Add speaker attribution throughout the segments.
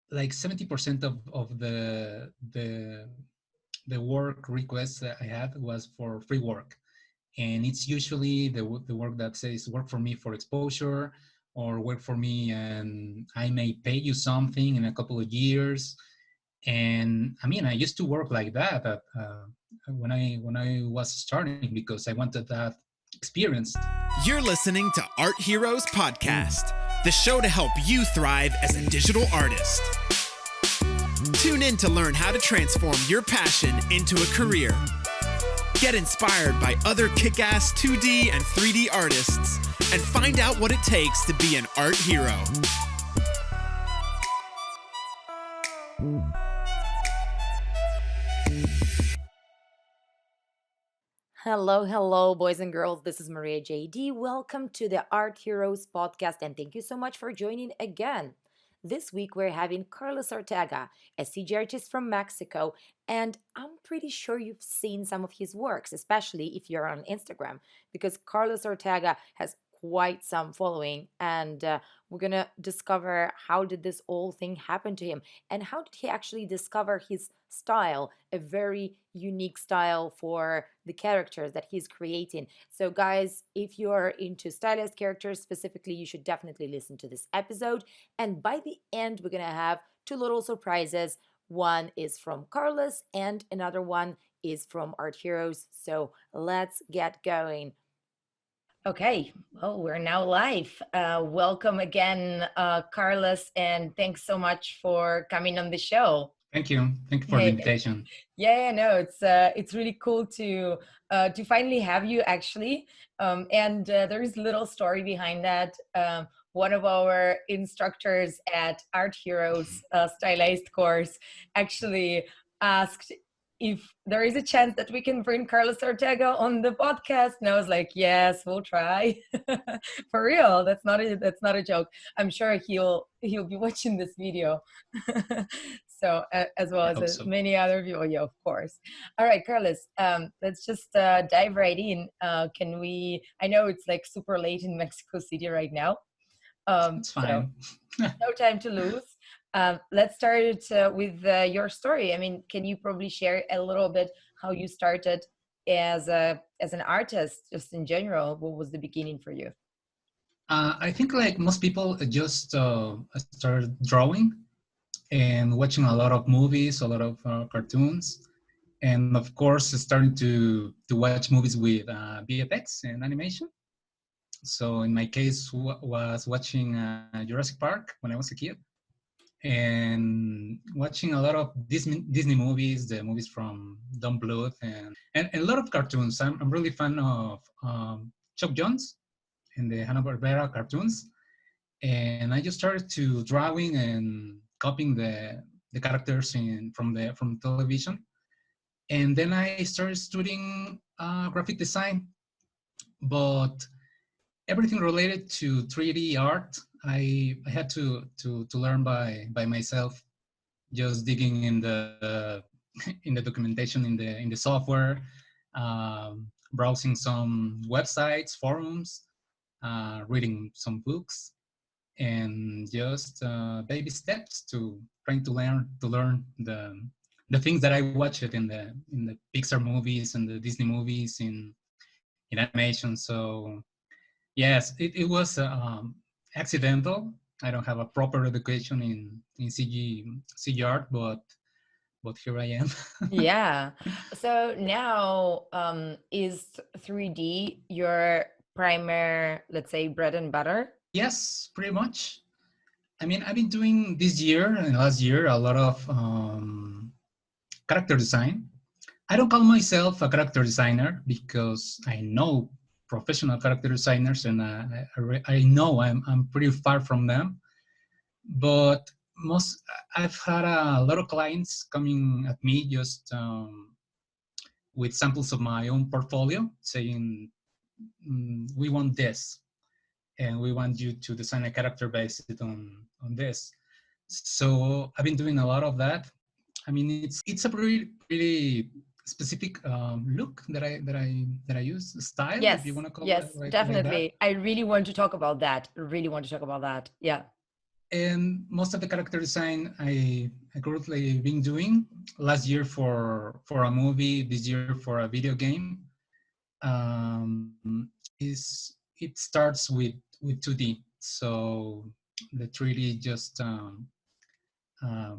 Speaker 1: like 70% of the work requests that I had was for free work. And it's usually the work that says work for me for exposure, or work for me and I may pay you something in a couple of years. And I mean, I used to work like that when I was starting, because I wanted that experience.
Speaker 2: You're listening to Art Heroes Podcast, the show to help you thrive as a digital artist. Tune in to learn how to transform your passion into a career. Get inspired by other kick-ass 2D and 3D artists and find out what it takes to be an art hero.
Speaker 3: Hello, boys and girls. This is Maria JD. Welcome to the Art Heroes podcast, and thank you so much for joining again. This week, we're having Carlos Ortega, a CG artist from Mexico, and I'm pretty sure you've seen some of his works, especially if you're on Instagram, because Carlos Ortega has quite some following, and we're gonna discover how did this whole thing happen to him, and how did he actually discover his style, a very unique style for the characters that he's creating. So, guys, if you're into stylized characters specifically, you should definitely listen to this episode. And by the end, we're gonna have two little surprises. One is from Carlos, and another one is from Art Heroes. So let's get going. Okay, well, we're now live. Welcome again, Carlos, and thanks so much for coming on the show.
Speaker 1: Thank you. Thank you for the invitation.
Speaker 3: Yeah, no, it's really cool to finally have you actually. And there is a little story behind that. One of our instructors at Art Heroes Stylized course actually asked if there is a chance that we can bring Carlos Ortega on the podcast. And I was like, yes, we'll try. For real. That's not a joke. I'm sure he'll be watching this video. So as well as
Speaker 1: so.
Speaker 3: Many other people. Yeah, of course. All right, Carlos, let's just dive right in. I know it's like super late in Mexico City right now.
Speaker 1: It's fine.
Speaker 3: So no time to lose. Let's start with your story. I mean, can you probably share a little bit how you started as an artist, just in general? What was the beginning for you?
Speaker 1: I think like most people just started drawing and watching a lot of movies, a lot of cartoons, and of course starting to watch movies with VFX and animation. So in my case, was watching Jurassic Park when I was a kid, and watching a lot of Disney movies, the movies from Don Bluth, and a lot of cartoons. I'm really fan of Chuck Jones and the Hanna-Barbera cartoons, and I just started to drawing and copying the characters from television, and then I started studying graphic design, but everything related to 3D art, I had to learn by myself, just digging in the in the documentation in the software, browsing some websites, forums, reading some books, and just baby steps to trying to learn the things that I watched in the Pixar movies and the Disney movies in animation. So yes, it was accidental. I don't have a proper education in CG art, but here I am.
Speaker 3: Yeah. So now, is 3D your primary, let's say, bread and butter?
Speaker 1: Yes, pretty much. I mean, I've been doing this year and last year a lot of character design. I don't call myself a character designer because I know professional character designers, and I know I'm pretty far from them. But I've had a lot of clients coming at me just with samples of my own portfolio, saying we want this, and we want you to design a character based on this. So I've been doing a lot of that. I mean, it's a pretty specific look that I use, style,
Speaker 3: Yes,
Speaker 1: if you want to call
Speaker 3: yes,
Speaker 1: it like that.
Speaker 3: definitely. I really want to talk about that. Yeah.
Speaker 1: And most of the character design I currently been doing last year for a movie, this year for a video game, is it starts with 2D. So the 3D just uh,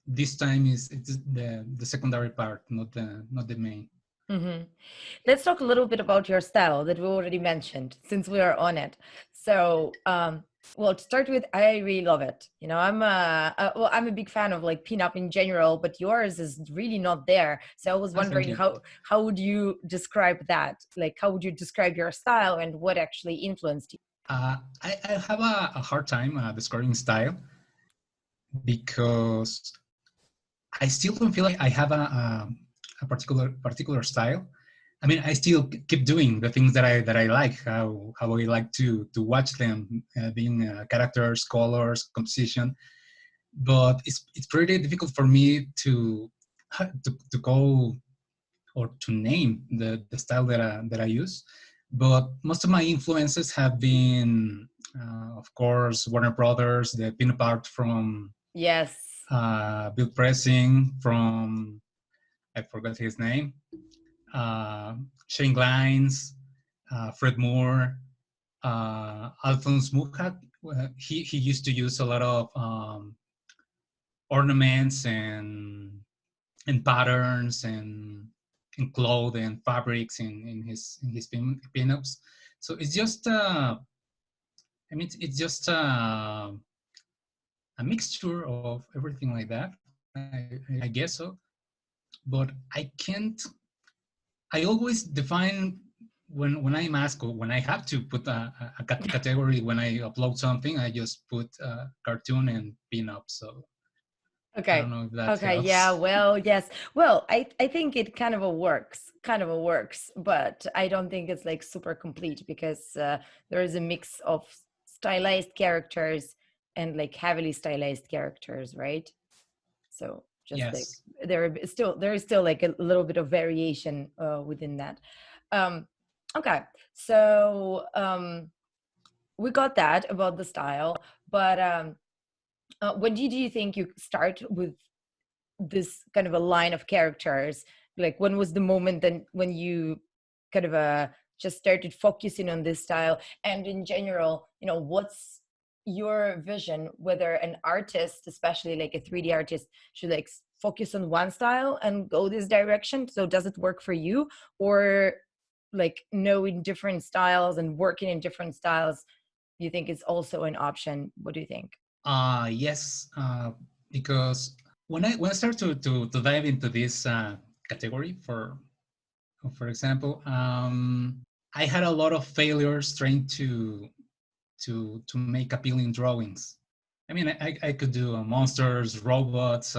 Speaker 1: this time is it's the secondary part, not the main.
Speaker 3: Hmm. Let's talk a little bit about your style that we already mentioned since we are on it. So, well, to start with, I really love it. You know, I'm a big fan of like pinup in general, but yours is really not there. So I was
Speaker 1: Ah, thank
Speaker 3: wondering
Speaker 1: you.
Speaker 3: how would you describe that? Like, how would you describe your style and what actually influenced you?
Speaker 1: I have a hard time describing style because I still don't feel like I have a particular style. I mean, I still keep doing the things that I like, how I like to watch them, being characters, colors, composition. But it's pretty difficult for me to call or to name the style that I use. But most of my influences have been, of course, Warner Brothers, the pinup art from
Speaker 3: Yes.
Speaker 1: Bill Pressing, from I forgot his name, Shane Glines, Fred Moore, Alphonse Mucha. He used to use a lot of ornaments and patterns and cloth and fabrics in his pinups. So it's just I mean it's just a mixture of everything like that. I guess so, but I can't. I always define when I'm asked or when I have to put a category when I upload something, I just put cartoon and pinup. So I don't
Speaker 3: Okay.
Speaker 1: know if that
Speaker 3: Okay. Yeah.
Speaker 1: helps.
Speaker 3: Well, yes. Well, I think it kind of a works, but I don't think it's like super complete because there is a mix of stylized characters and like heavily stylized characters, right? So just like
Speaker 1: Yes.
Speaker 3: there is still like a little bit of variation within that. Um, okay. So we got that about the style, but when did you think you start with this kind of a line of characters? Like when was the moment then when you kind of just started focusing on this style? And in general, you know, what's your vision whether an artist, especially like a 3D artist, should like focus on one style and go this direction? So does it work for you, or like knowing different styles and working in different styles you think is also an option? What do you think?
Speaker 1: Yes, because when I start to dive into this category, for example, I had a lot of failures trying to make appealing drawings. I mean, I could do monsters, robots,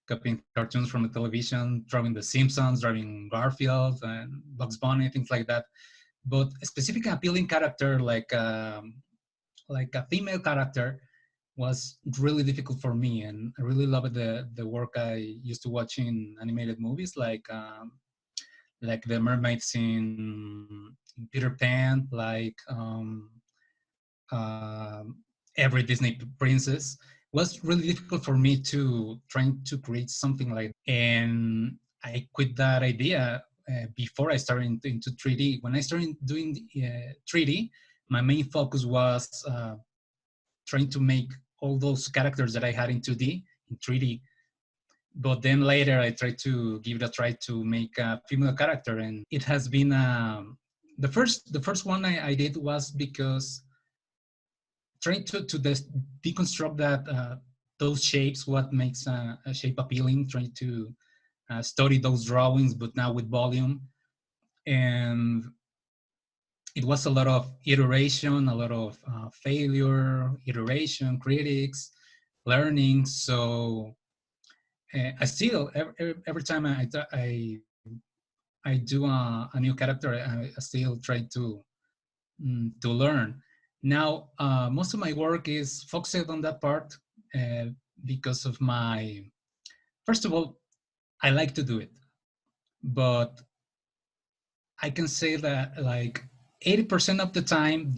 Speaker 1: copying cartoons from the television, drawing The Simpsons, drawing Garfield and Bugs Bunny, things like that. But a specific appealing character like a female character was really difficult for me, and I really loved the work I used to watch in animated movies like the mermaids in Peter Pan, like every Disney princess. Was really difficult for me to trying to create something like that. And I quit that idea before I started into 3D. When I started doing 3D, my main focus was trying to make all those characters that I had in 2D in 3D. But then later I tried to give it a try to make a female character, and it has been the first one I did was because trying to deconstruct that those shapes, what makes a shape appealing, trying to study those drawings, but now with volume. And it was a lot of iteration, a lot of failure, iteration, critics, learning. So I still every time I do a new character, I still try to learn. Now, most of my work is focused on that part uh, because of my. First of all, I like to do it, but I can say that like 80% of the time,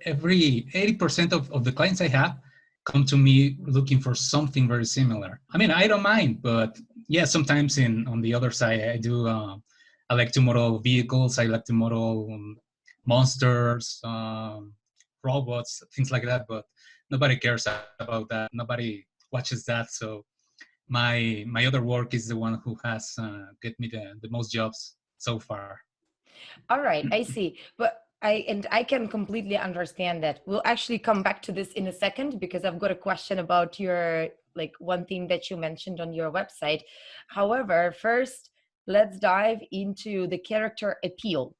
Speaker 1: every 80% of the clients I have come to me looking for something very similar. I mean, I don't mind, but yeah, sometimes on the other side, I do. I like to model vehicles. I like to model monsters, robots, things like that. But nobody cares about that. Nobody watches that. So my other work is the one who has get me the most jobs so far.
Speaker 3: All right, I see. But I can completely understand that. We'll actually come back to this in a second because I've got a question about your like one thing that you mentioned on your website. However, first let's dive into the character appeal.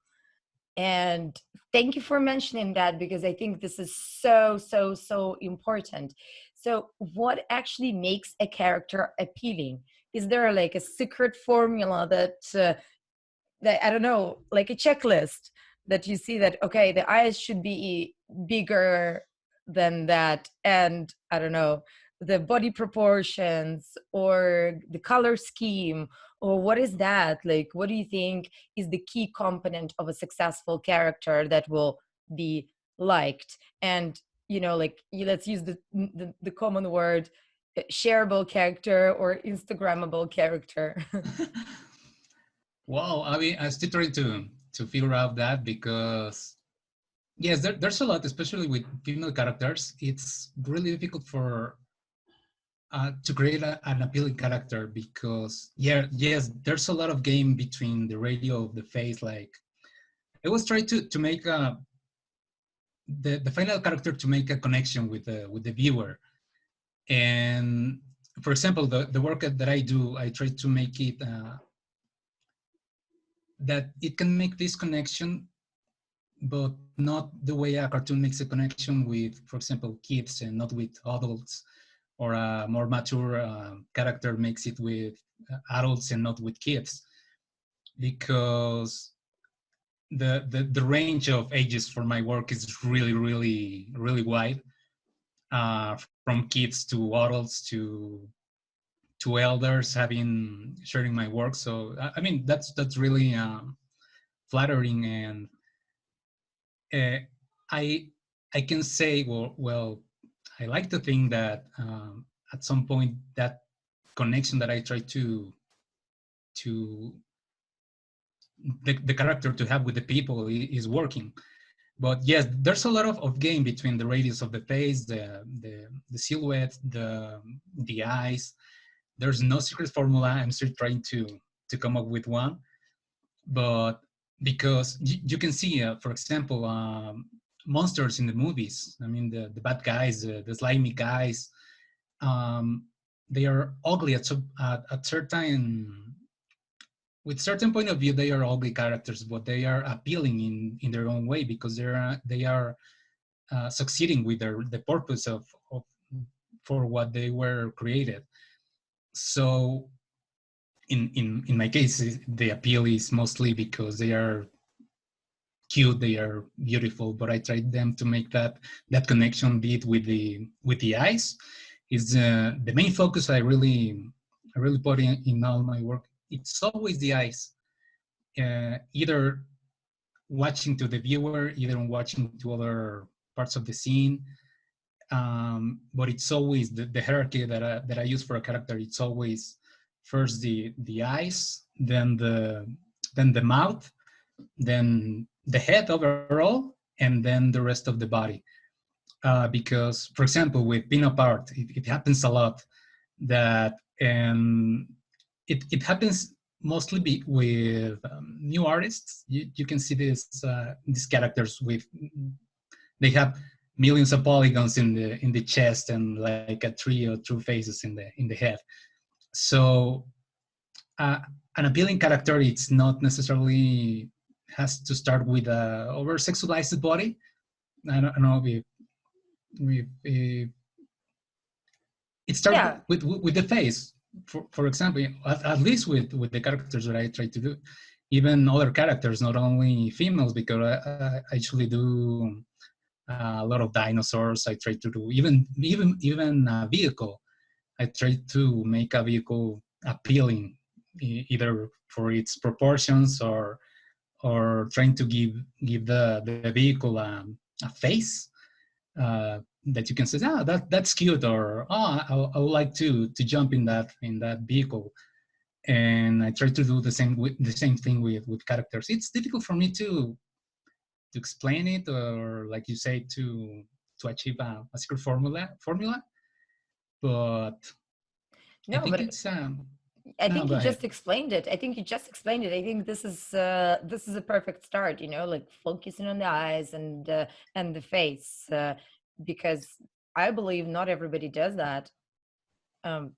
Speaker 3: And thank you for mentioning that because I think this is so important. So, what actually makes a character appealing? Is there like a secret formula that I don't know, like a checklist that you see that okay, the eyes should be bigger than that, and I don't know, the body proportions or the color scheme, or what is that? Like, what do you think is the key component of a successful character that will be liked? And like let's use the common word shareable character or Instagrammable character.
Speaker 1: Wow, I mean, I'm still trying to figure out that because yes, there's a lot, especially with female characters. It's really difficult for to create an appealing character because yeah, yes, there's a lot of game between the radio of the face. Like I was trying to make the final character to make a connection with the viewer. And for example, the work that I do, I try to make it that it can make this connection, but not the way a cartoon makes a connection with, for example, kids and not with adults, or a more mature character makes it with adults and not with kids, because the range of ages for my work is really wide, from kids to adults to elders having sharing my work. So I mean that's really flattering, and uh, I I can say well I like to think that at some point that connection that I try to the character to have with the people is working. But yes, there's a lot of game between the radius of the face, the silhouette, the eyes. There's no secret formula. I'm still trying to come up with one, but because you can see, for example, monsters in the movies. I mean, the bad guys, the slimy guys, um, they are ugly at certain with certain point of view. They are ugly characters, but they are appealing in their own way because they are succeeding with the purpose of for what they were created. So in my case, the appeal is mostly because they are cute, they are beautiful, but I tried them to make that connection bit with the eyes. Is the main focus I really put in all my work. It's always the eyes, either watching to the viewer, either watching to other parts of the scene. But it's always the hierarchy that I use for a character. It's always first the eyes, then the mouth, then the head overall, and then the rest of the body. Because, for example, with pinup art, it happens a lot that it happens mostly with new artists. You can see these characters with they have millions of polygons in the chest and like a three or two faces in the head. So an appealing character, it's not necessarily has to start with a over sexualized body. I don't know if it starts
Speaker 3: Yeah.
Speaker 1: with the face. For example, at least with the characters that I try to do, even other characters, not only females, because I actually do a lot of dinosaurs. I try to do even a vehicle. I try to make a vehicle appealing, either for its proportions or trying to give the vehicle a face that you can say, ah, that's cute, or oh, I would like to jump in that vehicle. And I try to do the same thing with characters. It's difficult for me to explain it, or like you say, to achieve a secret formula. But I
Speaker 3: No,
Speaker 1: think
Speaker 3: but
Speaker 1: it's
Speaker 3: I
Speaker 1: no,
Speaker 3: think
Speaker 1: go
Speaker 3: you
Speaker 1: ahead.
Speaker 3: just explained it. I think you just explained it. I think this is a perfect start. Like focusing on the eyes and the face, because I believe not everybody does that. Um,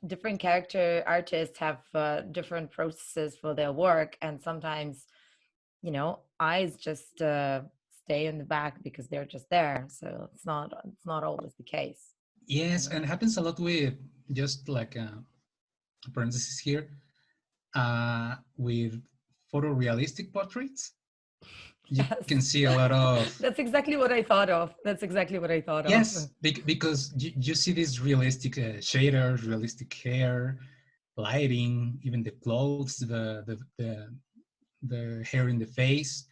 Speaker 3: Different character artists have different processes for their work, and sometimes eyes just stay in the back because they're just there. So it's not always the case.
Speaker 1: Yes, and it happens a lot with, just like parenthesis here, with photorealistic portraits. You can
Speaker 3: Yes.
Speaker 1: see a lot of,
Speaker 3: That's exactly what I thought of. That's exactly what I thought of.
Speaker 1: yes, because you see these realistic shaders, realistic hair, lighting, even the clothes, the hair in the face,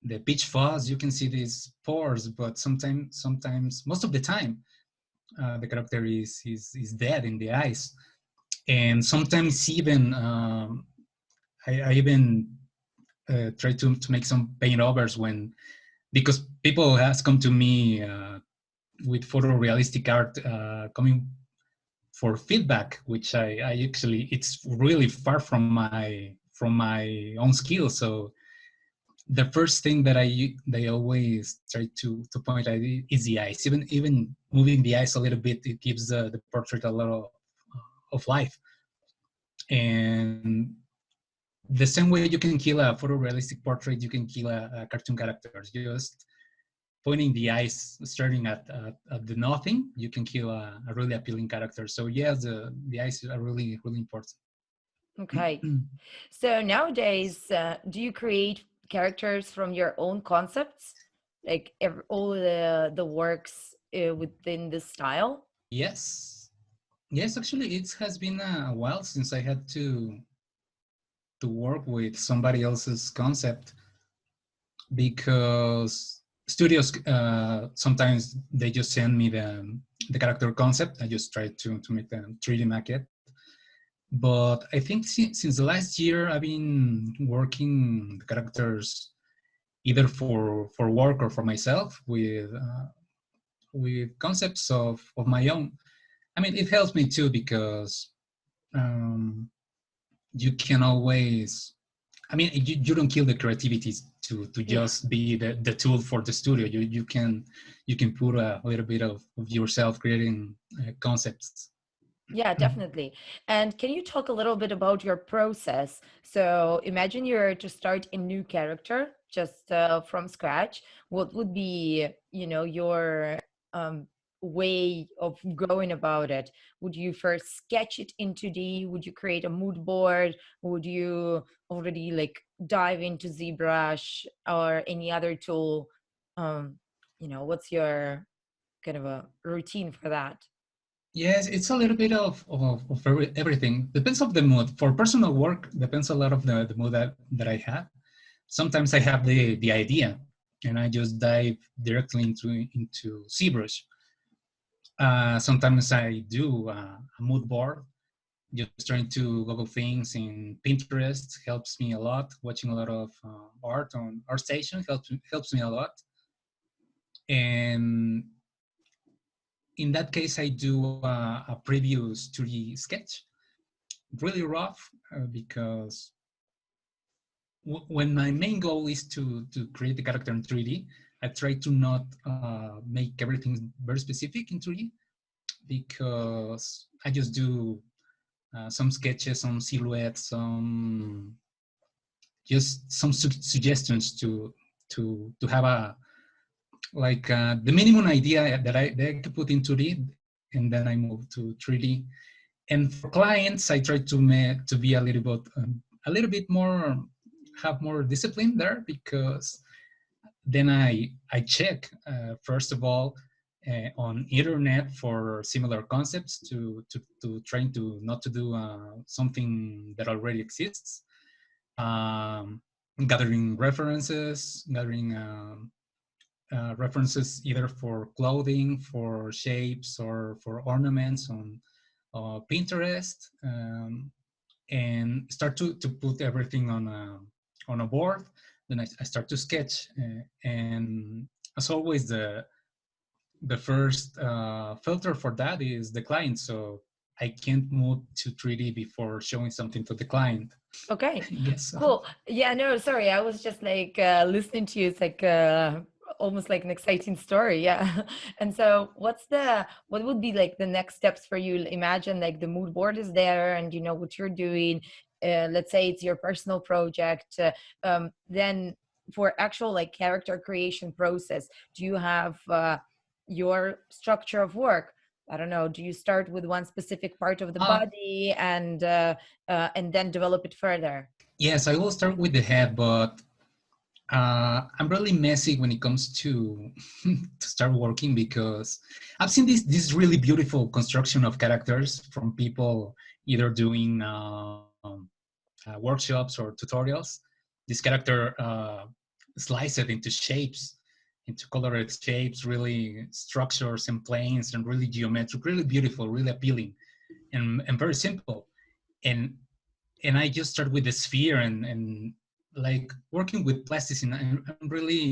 Speaker 1: the peach fuzz. You can see these pores, but sometimes, most of the time, the character is dead in the eyes, and sometimes even I even try to make some paint overs when, because people has come to me with photorealistic art coming for feedback, which I actually, it's really far from my own skill. So the first thing that they always try to point out is the eyes. Even moving the eyes a little bit, it gives the portrait a lot of life. And the same way you can kill a photorealistic portrait, you can kill a cartoon character. Just pointing the eyes, starting at the nothing, you can kill a really appealing character. So yes, the eyes are really really important.
Speaker 3: Okay. So nowadays, do you create characters from your own concepts, like all the works within this style?
Speaker 1: Yes, yes. Actually, it has been a while since I had to work with somebody else's concept, because studios sometimes they just send me the character concept. I just try to make the 3D maquette. But I think since the last year, I've been working the characters either for work or for myself with concepts of my own. I mean, it helps me too, because um, you can always, I mean, you don't kill the creativity to
Speaker 3: Yeah.
Speaker 1: just be the tool for the studio. You can put a little bit of yourself creating concepts.
Speaker 3: Yeah, definitely. And can you talk a little bit about your process? So imagine you're to start a new character just from scratch. What would be, your um, way of going about it? Would you first sketch it in 2D? Would you create a mood board? Would you already like dive into ZBrush or any other tool? Um, what's your kind of a routine for that?
Speaker 1: Yes, it's a little bit of everything. Depends of the mood. For personal work, depends a lot of the mood that I have. Sometimes I have the idea, and I just dive directly into ZBrush. Sometimes I do a mood board, just trying to Google things in Pinterest helps me a lot. Watching a lot of art on ArtStation helps me a lot. And in that case, I do a previous 2D sketch, really rough, because when my main goal is to create the character in 3D, I try to not make everything very specific in 3D, because I just do some sketches, some silhouettes, some just some suggestions to have a like the minimum idea that I could put in 2D, and then I move to 3D. And for clients, I try to be a little bit more, have more discipline there, because then I check first of all on internet for similar concepts to trying to not to do something that already exists. gathering references, gathering references either for clothing, for shapes, or for ornaments on Pinterest, and start to put everything on a board. Then I start to sketch, and as always, the first filter for that is the client. So I can't move to 3D before showing something to the client.
Speaker 3: Okay,
Speaker 1: Yes.
Speaker 3: cool. Yeah, no, sorry. I was just like listening to you. It's like almost like an exciting story. Yeah. And so what would be like the next steps for you? Imagine like the mood board is there and you know what you're doing. Let's say it's your personal project. Then for actual like character creation process, do you have your structure of work? I don't know. Do you start with one specific part of the
Speaker 1: Uh,
Speaker 3: body and then develop it further?
Speaker 1: yes, I will start with the head, but I'm really messy when it comes to to start working because I've seen this really beautiful construction of characters from people either doing workshops or tutorials. This character slice it into shapes, into colored shapes, really structures and planes, and really geometric, really beautiful, really appealing, and very simple. And and I just start with the sphere and like working with plasticine. I'm really,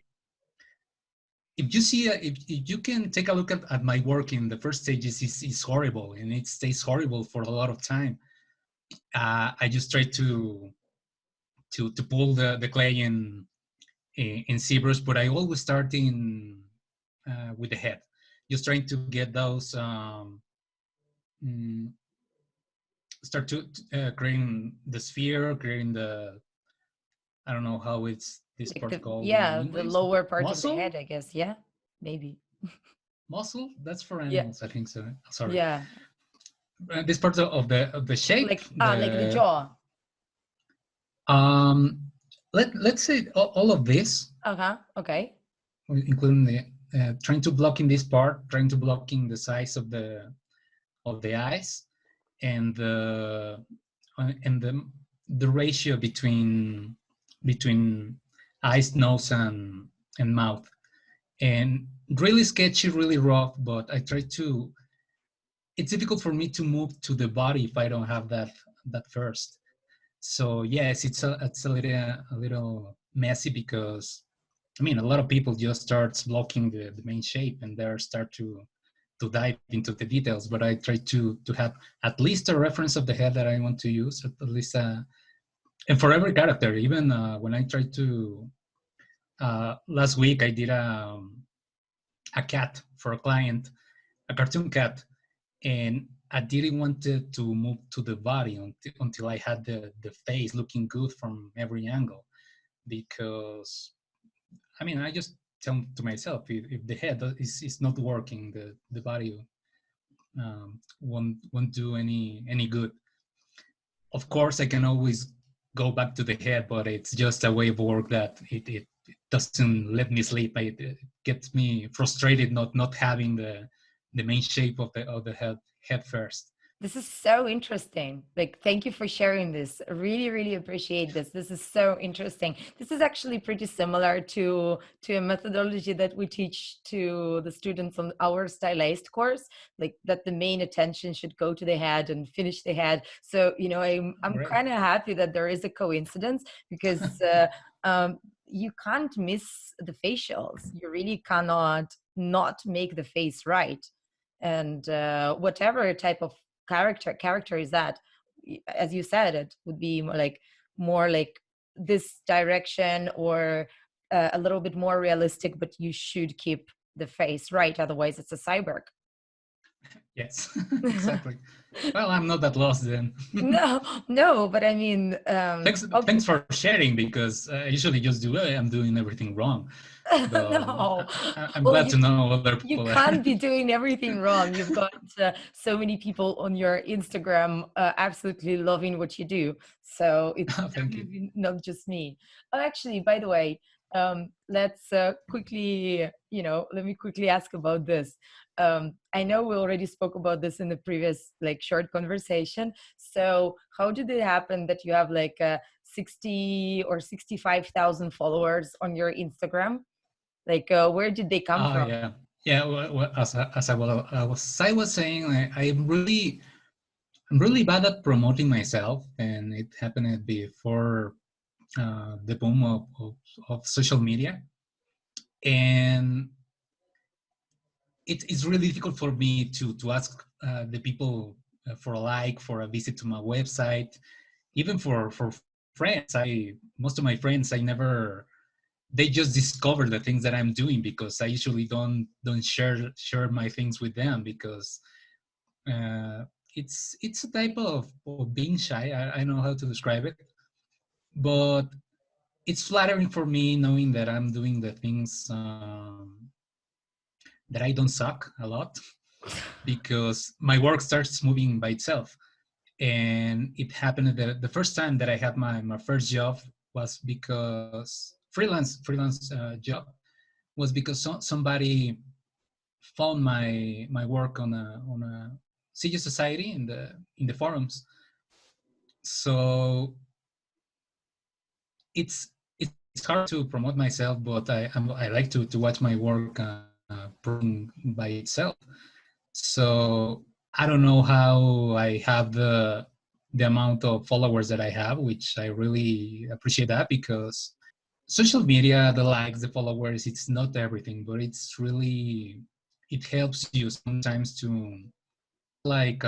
Speaker 1: if you see if you can take a look at my work in the first stages, is horrible and it stays horrible for a lot of time. I just try to pull the clay in ZBrush, but I always start in with the head, just trying to get those mm, start to creating the sphere, creating the, I don't know how it's this
Speaker 3: Like
Speaker 1: part
Speaker 3: the
Speaker 1: called in
Speaker 3: yeah, the
Speaker 1: English.
Speaker 3: lower part of the
Speaker 1: Muscle,
Speaker 3: head, I guess. Yeah, maybe.
Speaker 1: muscle. That's for
Speaker 3: Yeah,
Speaker 1: animals, I think so. Sorry.
Speaker 3: yeah.
Speaker 1: This part of the shape,
Speaker 3: Like the
Speaker 1: the
Speaker 3: jaw.
Speaker 1: um, let's say all of this,
Speaker 3: Uh-huh. Okay.
Speaker 1: including the trying to block in this part, trying to block in the size of the eyes, and the ratio between eyes, nose, and mouth, and really sketchy, really rough. But I try to. It's difficult for me to move to the body if I don't have that first. So yes, it's a little messy because I mean a lot of people just starts blocking the main shape and they start to dive into the details. But I try to have at least a reference of the head that I want to use, at least and for every character. Even when I try to last week I did a cat for a client, a cartoon cat, and I didn't want it to move to the body until I had the face looking good from every angle. Because I mean, I just tell to myself if the head is not working, the body won't do any good. Of course, I can always go back to the head, but it's just a way of work that it doesn't let me sleep. It gets me frustrated not having the main shape of the head first.
Speaker 3: This is so interesting. Like, thank you for sharing this. I really, really appreciate this. This is so interesting. This is actually pretty similar to a methodology that we teach to the students on our stylized course, like that the main attention should go to the head and finish the head. So, you know, I'm
Speaker 1: Great.
Speaker 3: kind of happy that there is a coincidence because you can't miss the facials. You really cannot not make the face right. And whatever type of character is that, as you said, it would be more like this direction or a little bit more realistic, but you should keep the face right, otherwise it's a cyborg.
Speaker 1: Yes, exactly. Well, I'm not that lost then.
Speaker 3: No, no, but I mean,
Speaker 1: Thanks for sharing because I usually just do I'm doing everything wrong, but
Speaker 3: no.
Speaker 1: I'm
Speaker 3: Well,
Speaker 1: glad to know other
Speaker 3: you
Speaker 1: people.
Speaker 3: can't be doing everything wrong. You've got so many people on your Instagram absolutely loving what you do. So it's
Speaker 1: Thank you.
Speaker 3: definitely not just me. Oh, actually, by the way, Let's quickly, let me quickly ask about this. I know we already spoke about this in the previous like short conversation. So how did it happen that you have like 60 or 65,000 followers on your Instagram? Like, where did they come
Speaker 1: Oh
Speaker 3: from?
Speaker 1: yeah, yeah. Well, as I was saying, I'm really bad at promoting myself, and it happened before the boom of social media, and it's really difficult for me to ask the people for a like, for a visit to my website, even for friends. I most of my friends, I never, they just discover the things that I'm doing, because I usually don't share my things with them, because uh, it's a type of being shy. I know how to describe it, but it's flattering for me knowing that I'm doing the things that I don't suck a lot, because my work starts moving by itself. And it happened that the first time that I had my first job was because freelance job was because somebody found my work on a civil society in the forums. So it's hard to promote myself, but I like to watch my work progressing by itself. So I don't know how I have the amount of followers that I have, which I really appreciate that, because social media, the likes, the followers, it's not everything, but it's really, it helps you sometimes to like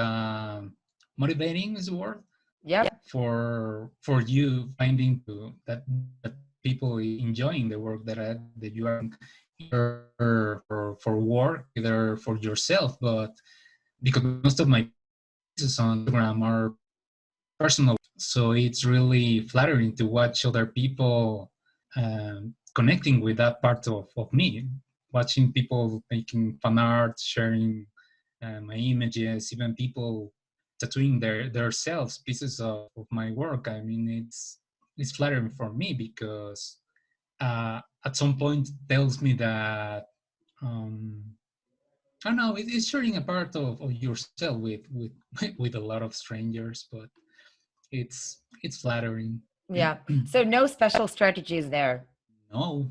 Speaker 1: motivating is the word
Speaker 3: Yep.
Speaker 1: for you finding to that people enjoying the work that you are doing, either for work, either for yourself, but because most of my pieces on Instagram are personal, so it's really flattering to watch other people connecting with that part of me, watching people making fan art, sharing my images, even people tattooing their selves pieces of my work. I mean, it's flattering for me, because at some point tells me that I don't know, it's sharing a part of yourself with with a lot of strangers, but it's flattering.
Speaker 3: Yeah. So no special strategies there.
Speaker 1: No,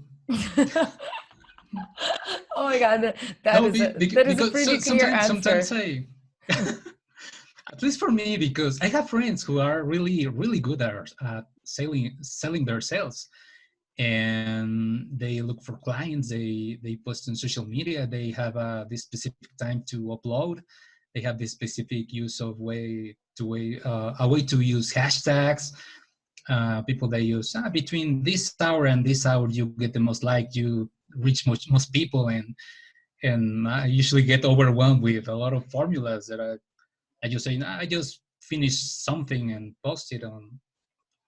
Speaker 3: Oh my God,
Speaker 1: no,
Speaker 3: that is a
Speaker 1: because
Speaker 3: pretty clear
Speaker 1: sometimes
Speaker 3: answer.
Speaker 1: I, at least for me, because I have friends who are really good at selling their sales, and they look for clients. They post on social media. They have this specific time to upload. They have this specific use of a way to use hashtags. People that use between this hour and this hour, you get the most like, you reach most people, and I usually get overwhelmed with a lot of formulas that I just say, "Nah, I just finished something and post it on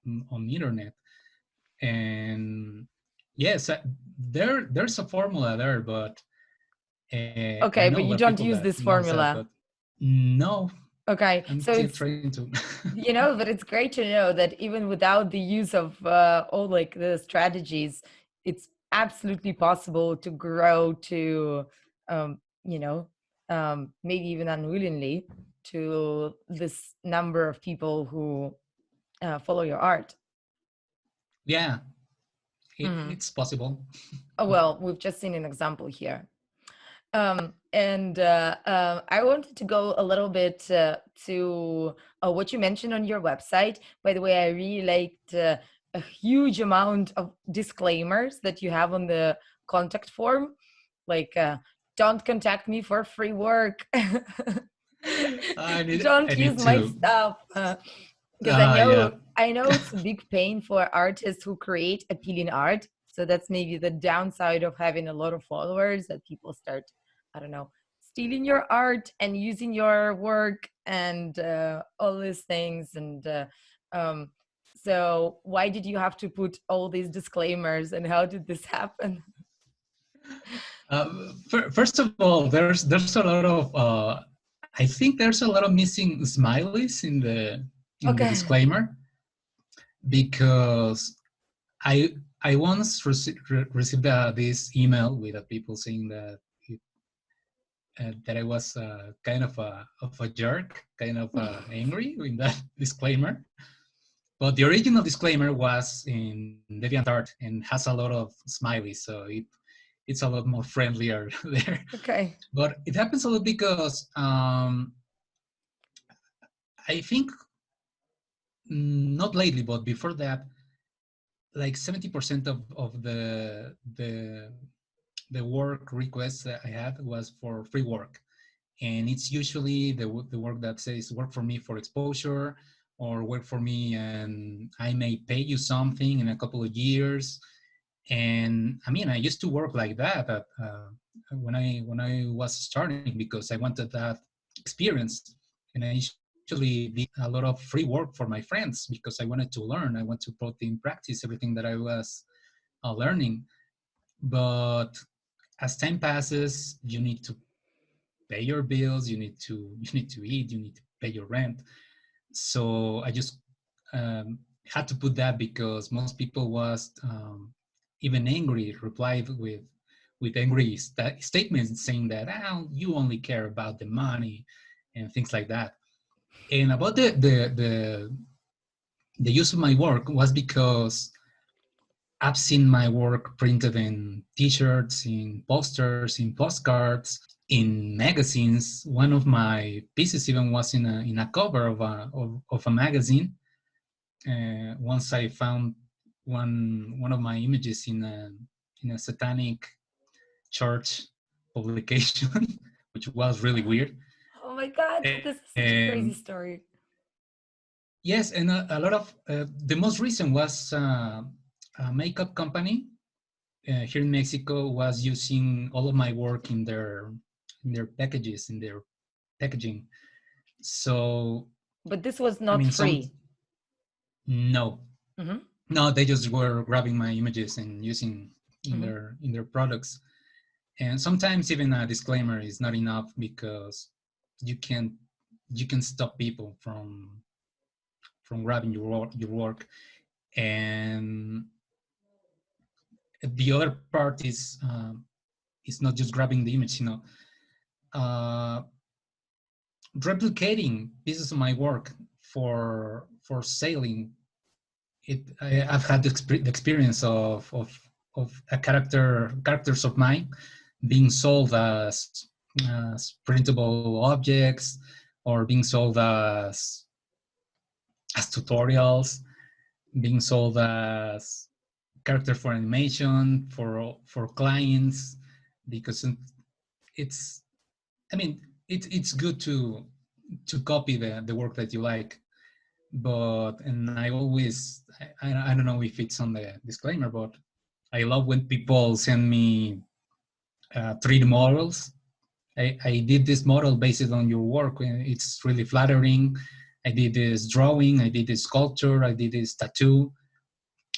Speaker 1: the internet." And yes, there's a formula there, but I
Speaker 3: Okay,
Speaker 1: know
Speaker 3: but you
Speaker 1: about
Speaker 3: don't
Speaker 1: people
Speaker 3: use
Speaker 1: that
Speaker 3: this
Speaker 1: knows that,
Speaker 3: formula.
Speaker 1: but no,
Speaker 3: Okay,
Speaker 1: I'm
Speaker 3: so
Speaker 1: still
Speaker 3: it's,
Speaker 1: trying to.
Speaker 3: but it's great to know that even without the use of all like the strategies, it's absolutely possible to grow to, um, you know, maybe even unwillingly, to this number of people who follow your art.
Speaker 1: Yeah,
Speaker 3: Mhm.
Speaker 1: it's possible.
Speaker 3: Oh, well, we've just seen an example here. And I wanted to go a little bit to what you mentioned on your website. By the way, I really liked a huge amount of disclaimers that you have on the contact form, like don't contact me for free work.
Speaker 1: I
Speaker 3: Don't use
Speaker 1: need
Speaker 3: my
Speaker 1: to.
Speaker 3: stuff. Because
Speaker 1: Yeah.
Speaker 3: I know it's a big pain for artists who create appealing art. So that's maybe the downside of having a lot of followers, that people start, I don't know, stealing your art and using your work and all these things. And um, so why did you have to put all these disclaimers, and how did this happen?
Speaker 1: First of all, there's a lot of I think there's a lot of missing smileys in the
Speaker 3: Okay.
Speaker 1: disclaimer, because I I once received this email with people saying that that I was kind of a jerk, kind of angry in that disclaimer. But the original disclaimer was in DeviantArt and has a lot of smileys, so it's a lot more friendlier there.
Speaker 3: Okay.
Speaker 1: But it happens a lot because I think not lately, but before that, like 70% of the work requests that I had was for free work. And it's usually the work that says work for me for exposure, or work for me and I may pay you something in a couple of years. And I mean, I used to work like that when I was starting, because I wanted that experience. And I usually did a lot of free work for my friends because I wanted to learn. I want to put in practice everything that I was learning. But as time passes, you need to pay your bills, you need to eat, you need to pay your rent. So I just had to put that, because most people was even angry, replied with angry statements saying that, oh, you only care about the money and things like that. And about the use of my work was because I've seen my work printed in T-shirts, in posters, in postcards, in magazines. One of my pieces even was in a cover of a magazine. Once I found one of my images in a satanic church publication, which was really weird.
Speaker 3: Oh my God, this is such a
Speaker 1: And
Speaker 3: crazy story.
Speaker 1: yes, and a lot of the most recent was a makeup company here in Mexico was using all of my work in their packages, in their packaging. So
Speaker 3: But this was
Speaker 1: I
Speaker 3: not
Speaker 1: mean,
Speaker 3: free.
Speaker 1: no,
Speaker 3: Mm-hmm.
Speaker 1: no, they just were grabbing my images and using
Speaker 3: Mm-hmm.
Speaker 1: in their products. And sometimes even a disclaimer is not enough, because you can you can stop people from grabbing your work. And the other part is not just grabbing the image, uh, replicating pieces of my work for selling it. I've had the experience of a characters of mine being sold as printable objects, or being sold as tutorials, being sold as character for animation for clients, because it's I mean it's good to copy the work that you like. But and I always I don't know if it's on the disclaimer, but I love when people send me 3D models. I did this model based on your work, and it's really flattering. I did this drawing, I did this sculpture, I did this tattoo.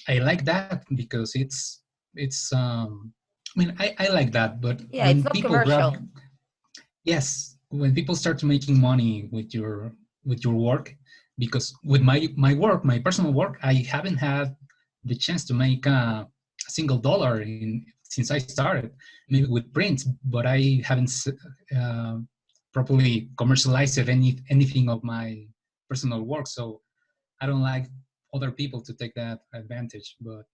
Speaker 1: I like that because I mean I like that. But
Speaker 3: Yeah, it's
Speaker 1: when
Speaker 3: not
Speaker 1: people grab,
Speaker 3: commercial.
Speaker 1: yes, when people start making money with your work, because with my work, my personal work, I haven't had the chance to make a single dollar in since I started. Maybe with print, but I haven't uh, properly commercialized anything of my personal work. So I don't like other people to take that advantage, but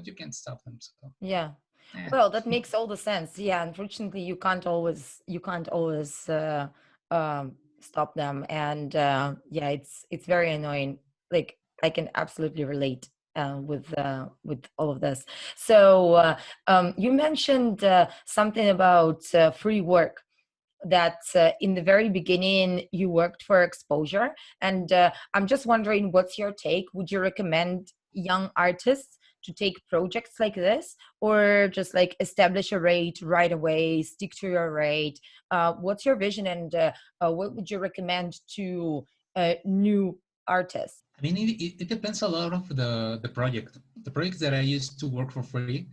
Speaker 1: you can't stop them. So
Speaker 3: Yeah.
Speaker 1: yeah.
Speaker 3: Well, that makes all the sense. Yeah, unfortunately, you can't always stop them, and yeah, it's very annoying. Like I can absolutely relate with all of this. So you mentioned something about free work, that in the very beginning you worked for exposure, and I'm just wondering, what's your take? Would you recommend young artists to take projects like this, or just like establish a rate right away, stick to your rate? What's your vision, and what would you recommend to new artists?
Speaker 1: I mean, it depends a lot of the project. The projects that I used to work for free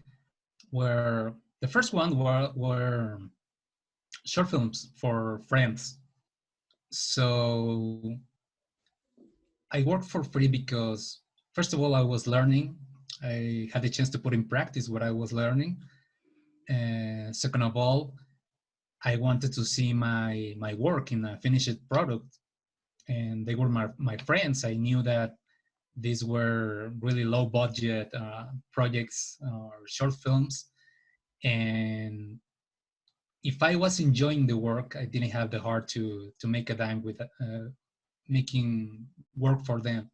Speaker 1: were the first one were short films for friends. So I worked for free because first of all I was learning. I had the chance to put in practice what I was learning. Second of all, I wanted to see my work in a finished product, and they were my friends. I knew that these were really low budget projects or short films, and if I was enjoying the work, I didn't have the heart to make a dime with making work for them.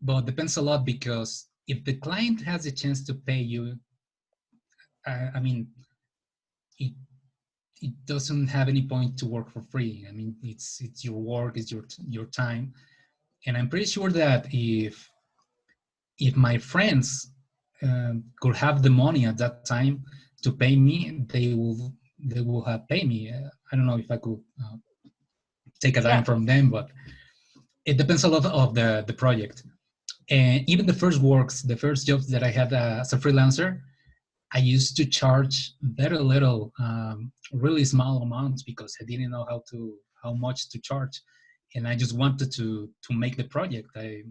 Speaker 1: But depends a lot, because if the client has a chance to pay you, I mean, it it doesn't have any point to work for free. I mean, it's your work, it's your time, and I'm pretty sure that if my friends could have the money at that time to pay me, they will have paid me. I don't know if I could take a dime
Speaker 3: Yeah.
Speaker 1: from them, but it depends a lot of the project. And even the first works, the first jobs that I had as a freelancer, I used to charge very little, really small amounts, because I didn't know how much to charge, and I just wanted to make the project. I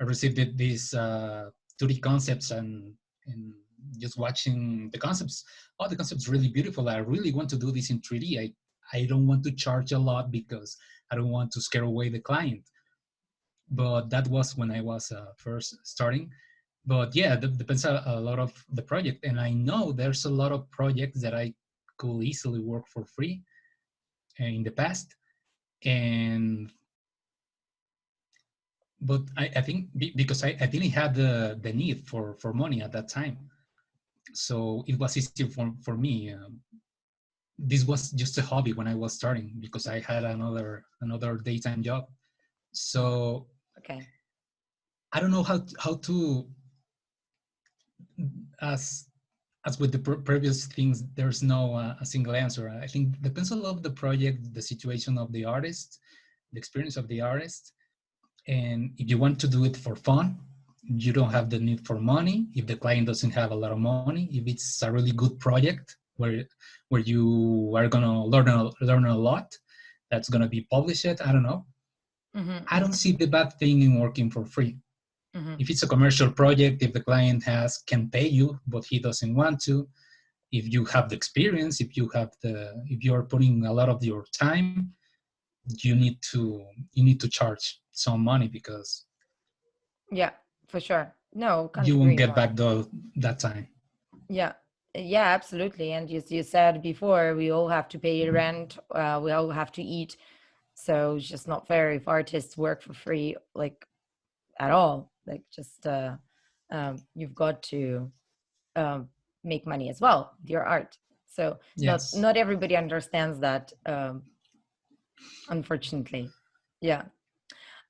Speaker 1: received these 2D concepts, and just watching the concepts. Oh, the concept's really beautiful. I really want to do this in 3D. I don't want to charge a lot, because I don't want to scare away the client. But that was when I was first starting. But yeah, that depends a lot of the project, and I know there's a lot of projects that I could easily work for free in the past. And but I think because I didn't have the need for money at that time, so it was easier for me. This was just a hobby when I was starting, because I had another daytime job. So
Speaker 3: Okay.
Speaker 1: I don't know how to, as with the previous things, there's no a single answer. I think it depends a lot of the project, the situation of the artist, the experience of the artist. And if you want to do it for fun, you don't have the need for money. If the client doesn't have a lot of money, if it's a really good project where you are gonna learn a lot, that's gonna be published. I don't know.
Speaker 3: Mm-hmm,
Speaker 1: I don't see the bad thing in working for free.
Speaker 3: mm-hmm.
Speaker 1: If it's a commercial project, if the client can pay you, but he doesn't want to, if you have the experience, if you're putting a lot of your time, you need to charge some money, because
Speaker 3: Yeah, for sure. No, can't
Speaker 1: you won't
Speaker 3: agree
Speaker 1: get
Speaker 3: more.
Speaker 1: back that time.
Speaker 3: Yeah, yeah, absolutely. And as you said before, we all have to pay rent. We all have to eat. So it's just not fair if artists work for free, like at all. Like just you've got to um, make money as well with your art. So
Speaker 1: Yes.
Speaker 3: not everybody understands that, unfortunately. Yeah.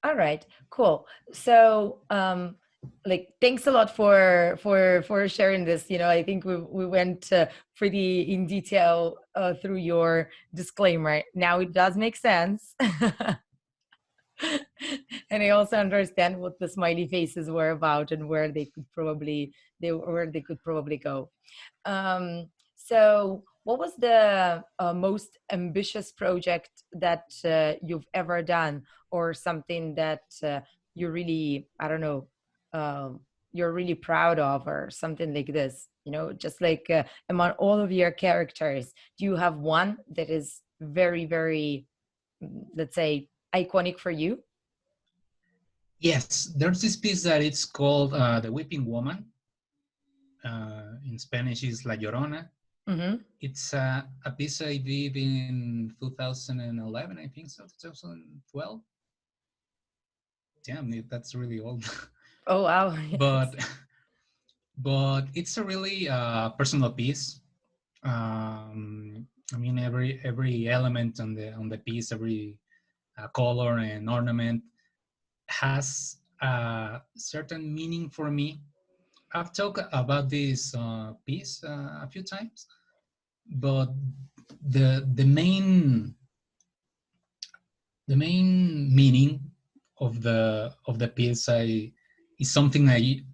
Speaker 3: All right, cool. So, like, thanks a lot for sharing this. I think we went pretty in detail through your disclaimer. Now it does make sense, and I also understand what the smiley faces were about and where they could probably go. So, what was the most ambitious project that you've ever done, or something that you really, I don't know, you're really proud of, or something like this? Just like among all of your characters, do you have one that is very, very, let's say, iconic for you?
Speaker 1: Yes, there's this piece that it's called The Weeping Woman. In Spanish is La Llorona.
Speaker 3: Mm-hmm.
Speaker 1: It's a piece I did in 2011, I think so, 2012. Damn, that's really old.
Speaker 3: Oh wow!
Speaker 1: but
Speaker 3: Yes.
Speaker 1: but it's a really personal piece. I mean, every element on the piece, every color and ornament has a certain meaning for me. I've talked about this piece a few times, but the main meaning of the piece is something I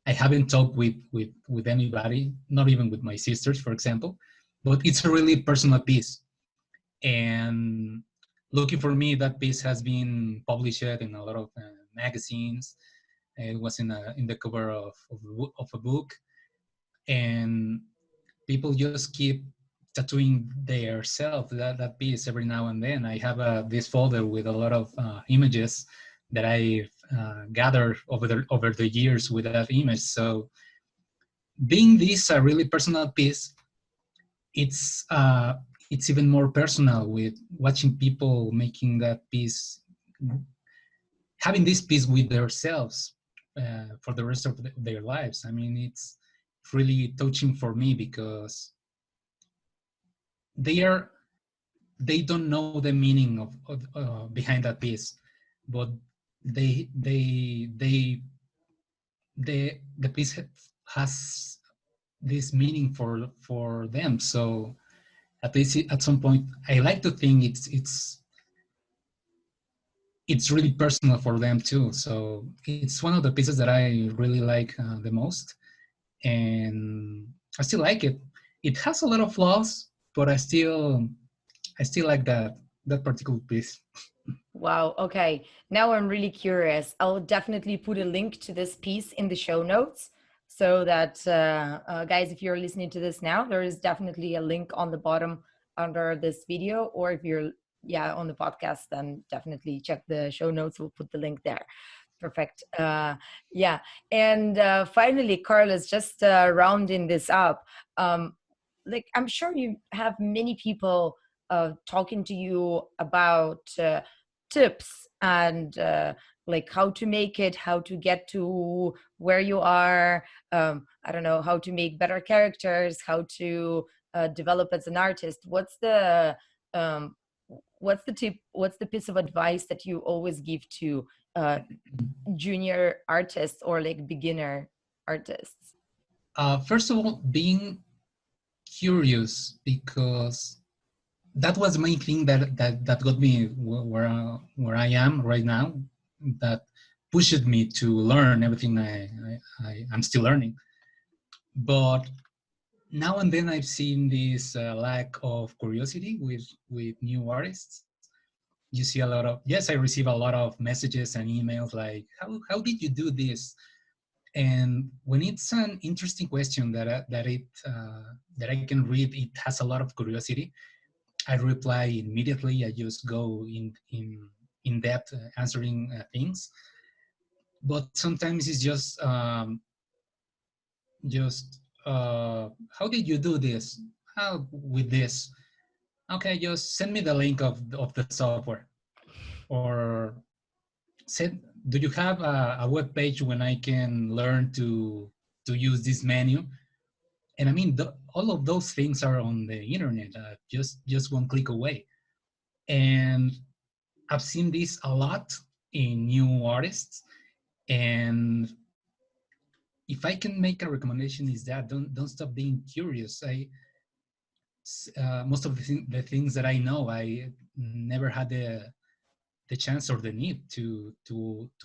Speaker 1: haven't talked with anybody, not even with my sisters, for example. But it's a really personal piece, and looking for me, that piece has been published in a lot of magazines. It was in the cover of a book, and people just keep tattooing their self that piece every now and then. I have this folder with a lot of images that I gathered over the years with that image. So being this a really personal piece, it's even more personal with watching people making that piece, having this piece with themselves for the rest of their lives. I mean, it's really touching for me because they are they don't know the meaning of behind that piece, but they they they the piece has this meaning for them. So at least at some point, I like to think it's really personal for them too. So it's one of the pieces that I really like the most, and I still like it. It has a lot of flaws, but I still like that particular piece.
Speaker 3: Wow. Okay. Now I'm really curious. I'll definitely put a link to this piece in the show notes so that, guys, if you're listening to this now, there is definitely a link on the bottom under this video. Or if you're, yeah, on the podcast, then definitely check the show notes. We'll put the link there. Perfect. Yeah. And finally, Carlos, just rounding this up, like I'm sure you have many people talking to you about tips and like how to make it, how to get to where you are. I don't know, how to make better characters, how to develop as an artist. Um, what's the tip? What's the piece of advice that you always give to uh, junior artists or like beginner artists?
Speaker 1: First of all, being curious, because that was the main thing that got me where I am right now. That pushed me to learn everything I'm still learning. But now and then I've seen this lack of curiosity with new artists. You see a lot of, yes, I receive a lot of messages and emails like, how did you do this? And when it's an interesting question that I can read, it has a lot of curiosity, I reply immediately. I just go in depth answering things. But sometimes it's just how did you do this? How with this? Okay, just send me the link of the software, or send. Do you have a web page when I can learn to use this menu? And I mean, all of those things are on the internet, just one click away. And I've seen this a lot in new artists. And if I can make a recommendation, is that don't stop being curious. Most of the things that I know, I never had the chance or the need to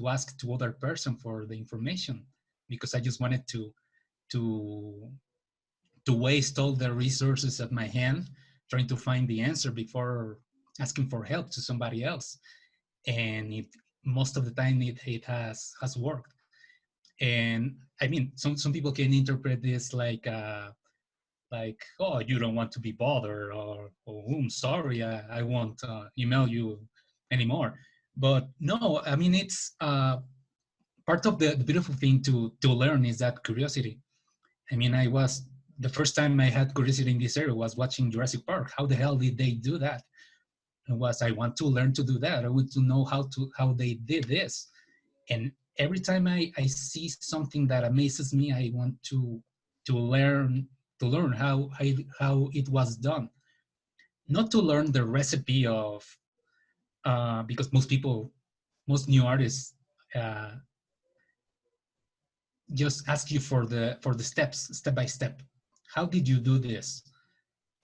Speaker 1: ask to other person for the information, because I just wanted to to waste all the resources at my hand trying to find the answer before asking for help to somebody else. And it most of the time it has worked. And I mean, some people can interpret this like, oh, you don't want to be bothered, or oh, I'm sorry, I won't email you anymore. But no, I mean, it's part of the beautiful thing to learn is that curiosity. I mean, the first time I had curiosity in this area was watching Jurassic Park. How the hell did they do that? I want to learn to do that. I want to know how they did this. And every time I see something that amazes me, I want to learn how it was done. Not to learn the recipe of because most new artists uh, just ask you for the steps, step by step. How did you do this?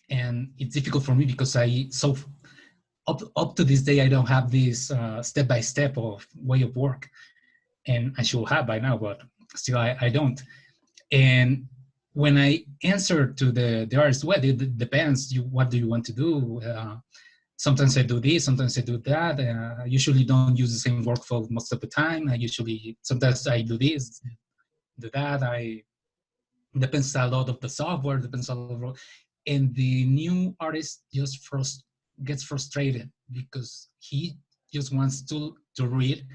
Speaker 1: And it's difficult for me because up to this day I don't have this step by step of way of work, and I should have by now, but still I don't. And when I answer to the artist, well, it depends. What do you want to do? sometimes I do this, sometimes I do that. I usually don't use the same workflow most of the time. I usually sometimes I do this, do that. I depends a lot of the software, depends a lot of, and the new artist just gets frustrated because he just wants to read,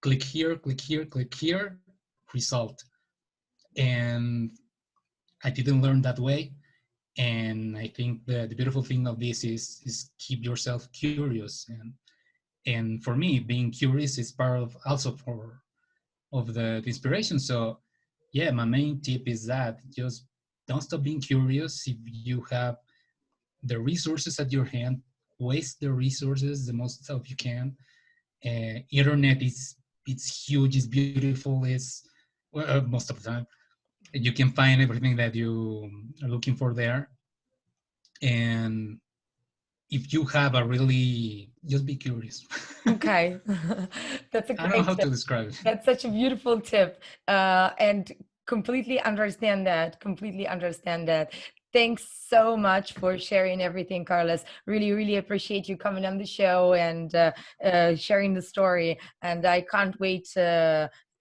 Speaker 1: click here, click here, click here, result. And I didn't learn that way. And I think the beautiful thing of this is keep yourself curious. And for me, being curious is part of also for of the inspiration. So yeah, my main tip is that just don't stop being curious. If you have the resources at your hand, waste the resources the most of you can. Internet is it's huge, it's beautiful, it's most of the time you can find everything that you are looking for there. And if you have a really, just be curious.
Speaker 3: Okay. That's a
Speaker 1: I don't know
Speaker 3: great
Speaker 1: how
Speaker 3: tip.
Speaker 1: to describe it.
Speaker 3: That's such a beautiful tip. And completely understand that. Completely understand that. Thanks so much for sharing everything, Carlos. Really, really appreciate you coming on the show and sharing the story. And I can't wait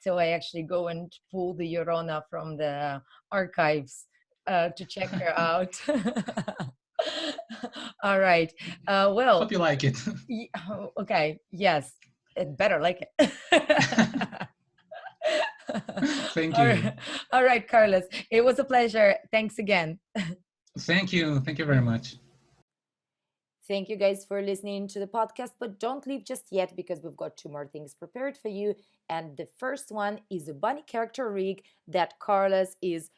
Speaker 3: till I actually go and pull the Llorona from the archives to check her out. All right.
Speaker 1: Hope
Speaker 3: Well,
Speaker 1: you like it.
Speaker 3: Oh, okay. Yes. It better like it.
Speaker 1: Thank
Speaker 3: All
Speaker 1: you.
Speaker 3: right. All right, Carlos. It was a pleasure. Thanks again.
Speaker 1: Thank you. Thank you very much.
Speaker 3: Thank you guys for listening to the podcast, but don't leave just yet because we've got two more things prepared for you. And the first one is a bunny character rig that Carlos is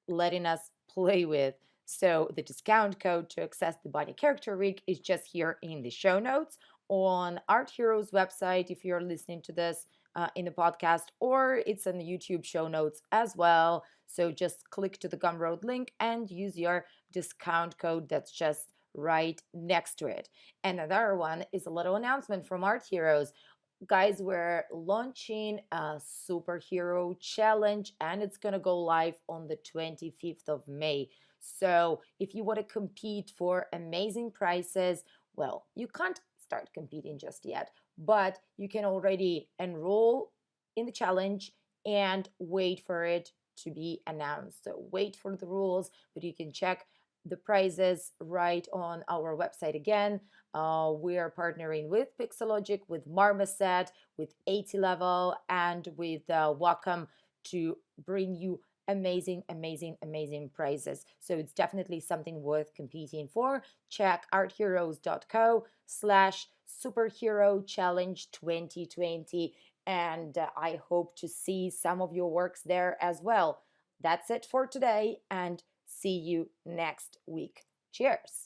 Speaker 3: letting us play with. So the discount code to access the bunny character rig is just here in the show notes on Art Heroes website if you're listening to this in the podcast, or it's in the YouTube show notes as well. So just click to the Gumroad link and use your discount code that's just right next to it. And another one is a little announcement from Art Heroes. Guys, we're launching a superhero challenge and it's going to go live on the 25th of May. So, if you want to compete for amazing prizes, well, you can't start competing just yet, but you can already enroll in the challenge and wait for it to be announced. So, wait for the rules, but you can check the prizes right on our website again. We are partnering with Pixelogic, with Marmoset, with 80 Level, and with Wacom to bring you amazing, amazing, amazing prizes. So it's definitely something worth competing for. Check artheroes.co/superhero challenge 2020. And I hope to see some of your works there as well. That's it for today, and see you next week. Cheers.